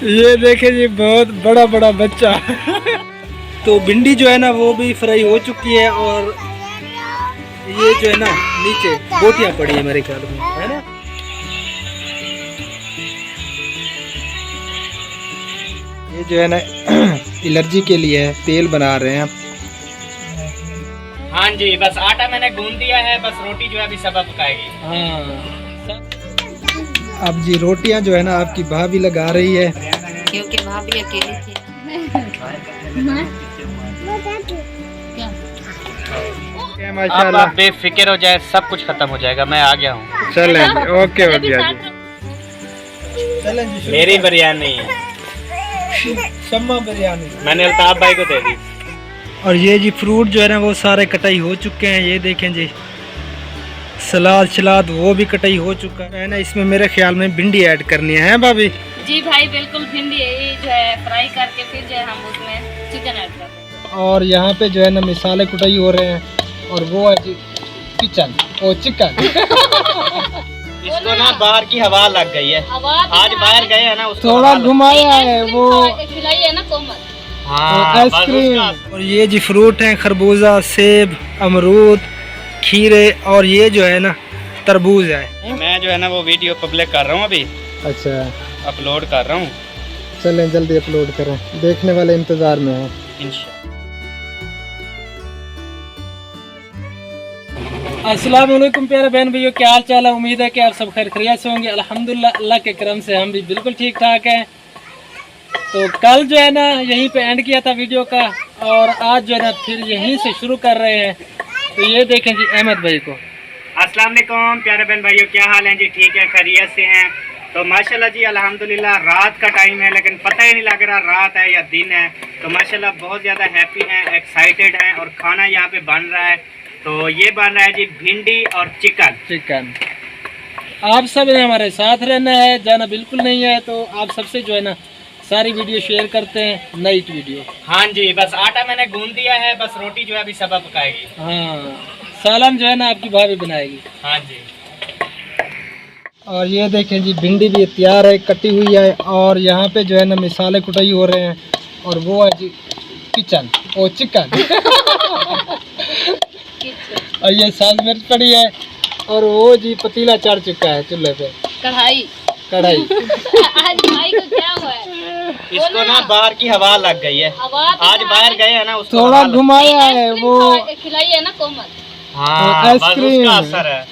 ये देखे जी, बहुत बड़ा बड़ा बच्चा। तो भिंडी जो है ना वो भी फ्राई हो चुकी है, और ये जो है ना नीचे बोटियां पड़ी है मेरे ख्याल में, है ना। ये जो है ना एलर्जी के लिए है, तेल बना रहे हैं। हाँ जी, बस आटा मैंने गूंद दिया है, बस रोटी जो है अभी सब पकाएगी। हाँ, अब जी रोटियां जो है ना आपकी भाभी लगा रही है, क्योंकि भाभी अकेली थी। क्या अब माशाल्लाह। आप बेफिक्र हो जाए, सब कुछ खत्म हो जाएगा, मैं आ गया हूँ। चलें जी, ओके हो गया जी। चलें जी, मेरी बिरयानी है, शम्मा बिरयानी। मैंने अल्ताफ भाई को दे दी। और ये जी फ्रूट जो है ना वो सारे कटाई हो चुके हैं, ये देखें जी। सलाद शलाद वो भी कटाई हो चुका है ना। इसमें मेरे ख्याल में भिंडी ऐड करनी है भाभी। जी भाई बिल्कुल, भिंडी जो है फ्राई करके फिर जो है हम उसमें चिकन ऐड करते हैं। और यहाँ पे जो है ना मसाले कुटाई हो रहे हैं, और वो है जी किचन ओ चिकन। इसको ना बाहर की हवा लग गई है, आज बाहर गए हैं ना, उसको थोड़ा हवा लग- घुमाया है वो खिलाई है ना कोमल। हाँ, बस आइसक्रीम। उसका- और ये जी फ्रूट हैं, खरबूजा, सेब, अमरूद, खीरे, और ये जो है ना तरबूज है। मैं जो है ना वो वीडियो पब्लिक कर रहा हूँ अभी, अच्छा, अपलोड कर रहा हूँ चलें जल्दी अपलोड करें, देखने वाले इंतजार में हैं। इंशाल्लाह। अस्सलाम वालेकुम प्यारे बहन भाइयों, क्या हाल चाल है। उम्मीद है कि आप सब खैर खैरियत से होंगे। अल्हम्दुलिल्लाह, अल्लाह के करम से हम भी बिल्कुल ठीक ठाक हैं। तो कल जो है ना यहीं पे एंड किया था वीडियो का, और आज जो है ना फिर यहीं से शुरू कर रहे हैं। तो ये देखें जी अहमद भाई को। अस्सलाम वालेकुम प्यारे बहन भाइयों, क्या हाल है जी? ठीक है, खैरियत से हैं? तो माशाल्लाह जी अल्हम्दुलिल्लाह, रात का टाइम है लेकिन पता ही नहीं लग रहा रात है या दिन है। तो माशाल्लाह बहुत ज़्यादा हैप्पी हैं, एक्साइटेड हैं, और खाना यहाँ पे बन रहा है। तो ये बन रहा है जी भिंडी और चिकन। आप सब ने हमारे साथ रहना है, जाना बिल्कुल नहीं है। तो आप सबसे जो है ना सारी वीडियो शेयर करते हैं, नाइट वीडियो। हाँ जी, बस आटा मैंने गूंद दिया है, बस रोटी जो है अभी सब पकाएगी। हाँ, सालन जो है ना आपकी भाभी बनाएगी। हाँ जी, और ये देखें जी भिंडी भी तैयार है, कटी हुई है, और यहाँ पे जो है ना मसाले कुटाई हो रहे हैं, और वो है जी किचन ओ चिकन। और ये साग मिर्च पड़ी है, और वो जी पतीला चढ़ चुका है चूल्हे पे, कढ़ाई। आज भाई को क्या हुआ है? इसको ना बाहर की हवा लग गई है, आज बाहर गए हैं ना, उसको थोड़ा हवा लग- घुमाया है वो खिलाई है ना कोमल। हाँ, बस आइसक्रीम। उसका असर है।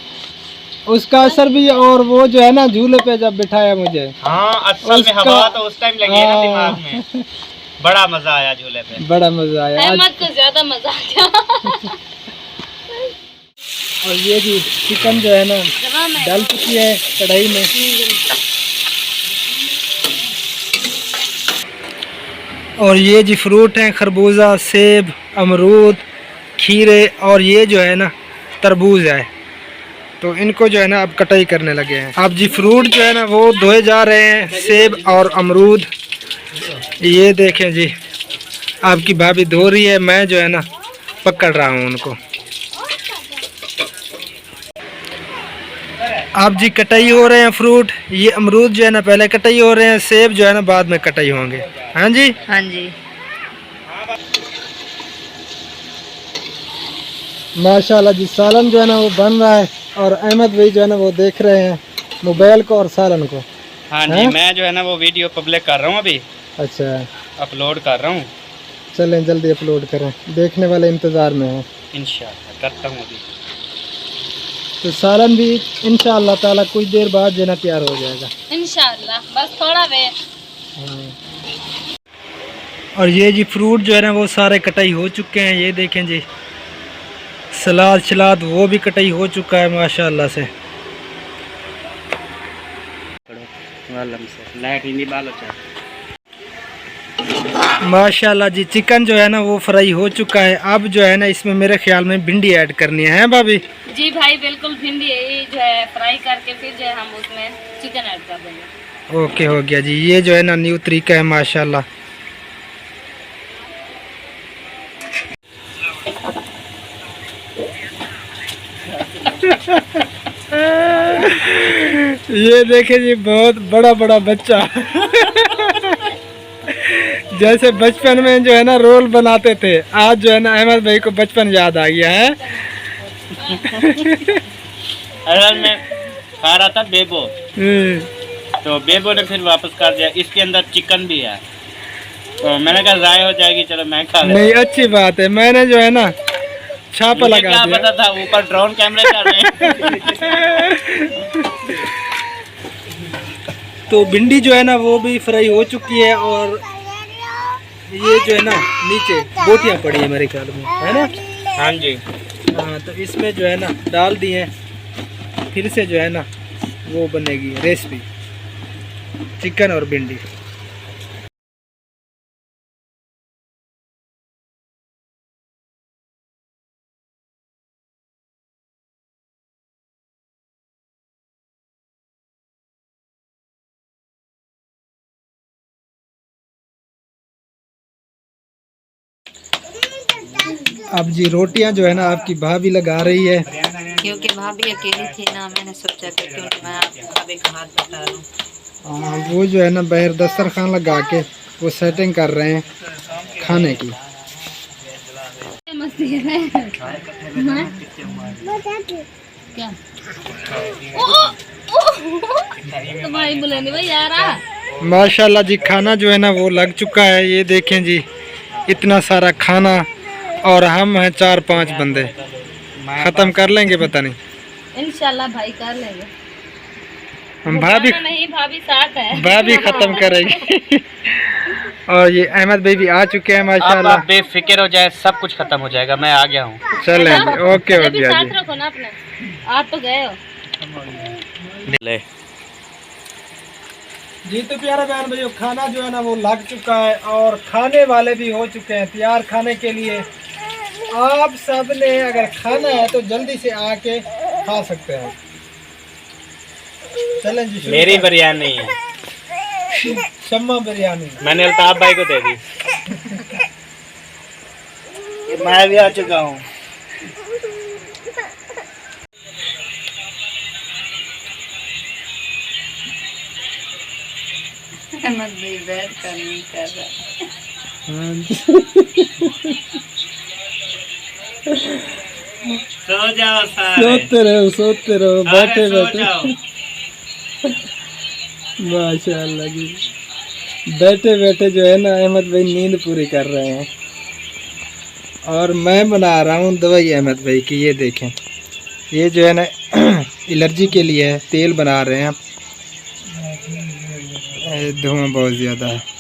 उसका असर भी, और वो जो है ना झूले पे जब बिठाया मुझे, हाँ, असल में उसका- हवा तो उस टाइम लगी है ना हाँ। दिमाग में। बड़ा मजा आया झूले पे। बड़ा मजा आया आज। अहमद को ज्यादा मजा आ गया। और ये जी चिकन जो है ना डाल चुकी है कढ़ाई में। और ये जी फ्रूट हैं, खरबूजा, सेब, अमरूद, खीरे, और ये जो है ना तरबूज है। तो इनको जो है ना अब कटाई करने लगे हैं। अब जी फ्रूट जो है ना वो धोए जा रहे हैं, सेब और अमरूद। ये देखें जी आपकी भाभी धो रही है, मैं जो है ना पकड़ रहा हूँ उनको। अब जी कटाई हो रहे हैं फ्रूट। ये अमरूद जो है ना पहले कटाई हो रहे हैं, सेब जो है ना बाद में कटाई होंगे। हाँ जी, हाँ जी। माशाल्लाह जी सालन जो है ना वो बन रहा है, और अहमद भाई जो है ना वो देख रहे हैं मोबाइल को और सालन को। हाँ जी, हैं? मैं जो है ना वो वीडियो पब्लिक कर रहा हूँ अभी, अच्छा, अपलोड कर रहा हूँ चलें जल्दी अपलोड करें, देखने वाले इंतज़ार में हैं। इंशाल्लाह, करता हूँ अभी। तो सालन भी इंशाअल्लाह ताला कुछ देर बाद जो है ना तैयार हो जाएगा। इंशाल्लाह, बस थोड़ा वेट। हाँ। और ये जी फ्रूट जो है ना वो सारे कटाई हो चुके हैं, ये देखें जी। सलाद शलाद वो भी कटाई हो चुका है माशाल्लाह से। लाइट ही नहीं बाल अच्छा। माशाल्लाह जी चिकन जो है ना वो फ्राई हो चुका है। अब जो है ना इसमें मेरे ख्याल में भिंडी ऐड करनी है भाभी। जी भाई बिल्कुल, भिंडी जो है फ्राई करके फिर जो है हम उसमें चिकन ऐड कर देंगे। ओके हो गया जी, ये जो है ना न्यू तरीका है माशाल्लाह। ये देखे जी बहुत बड़ा बड़ा बच्चा जैसे बचपन में जो है ना रोल बनाते थे, आज जो है ना अहमद भाई को बचपन याद आ गया है। असल में खा रहा था बेबो, तो बेबो ने फिर वापस कर दिया। इसके अंदर चिकन भी है, तो मैंने कहा ज़ाया हो जाएगी, चलो मैं खा लेता। नहीं अच्छी बात है, मैंने जो है ना छापा लगा क्या दिया। पता था ऊपर ड्रोन कैमरे चल रहे हैं। तो भिंडी जो है ना वो भी फ्राई हो चुकी है, और ये जो है ना नीचे बोटियां पड़ी है मेरे ख्याल में, है ना? हाँ जी। हाँ, तो इसमें जो है ना डाल दिए हैं, फिर से जो है ना वो बनेगी रेसिपी चिकन और भिंडी। अब जी रोटियां जो है ना आपकी भाभी लगा रही है, क्योंकि भाभी अकेली थी ना, मैंने सोचा कि क्यों ना मैं भाभी का हाथ बटा लूं। वो जो है ना बाहर दस्तरखान लगा के वो सेटिंग कर रहे हैं खाने की। मस्ती कर रहे हैं। क्या तुम्हारी बुलेंगे भाई यार। माशाल्लाह जी खाना जो है ना वो लग चुका है। ये देखें जी इतना सारा खाना, और हम हैं 4-5 बंदे, ख़त्म कर लेंगे पता नहीं। इंशाल्लाह भाई कर लेंगे। हम भाभी नहीं, भाभी साथ है, भाभी ख़त्म करेगी। और ये अहमद भाई भी आ चुके हैं अब माशाल्लाह। आप बेफिक्र हो जाए, सब कुछ खत्म हो जाएगा, मैं आ गया हूँ। चलेंगे, ओके हो गया साथ जी। रखो ना अपने, आप तो गए हो। ले जी तो प्यारे बहन भाइयों खाना जो है ना वो लग चुका है, और खाने वाले भी हो चुके हैं तैयार खाने के लिए। आप सब ने अगर खाना है तो जल्दी से आके खा सकते हैं। चलें जी, मेरी बिरयानी है, शम्मा बिरयानी। मैंने अल्ताफ भाई को दे दी। मैं भी आ चुका हूँ। अहमद भाई बैठ कर नहीं कर रहा। सो जाओ सारे, सोते रहो बैठे बैठे। माशाल्लाह जी बैठे बैठे जो है ना अहमद भाई नींद पूरी कर रहे हैं, और मैं बना रहा हूँ दवाई अहमद भाई की। ये देखें, ये जो है ना एलर्जी के लिए है, तेल बना रहे हैं। धुआं बहुत ज़्यादा है।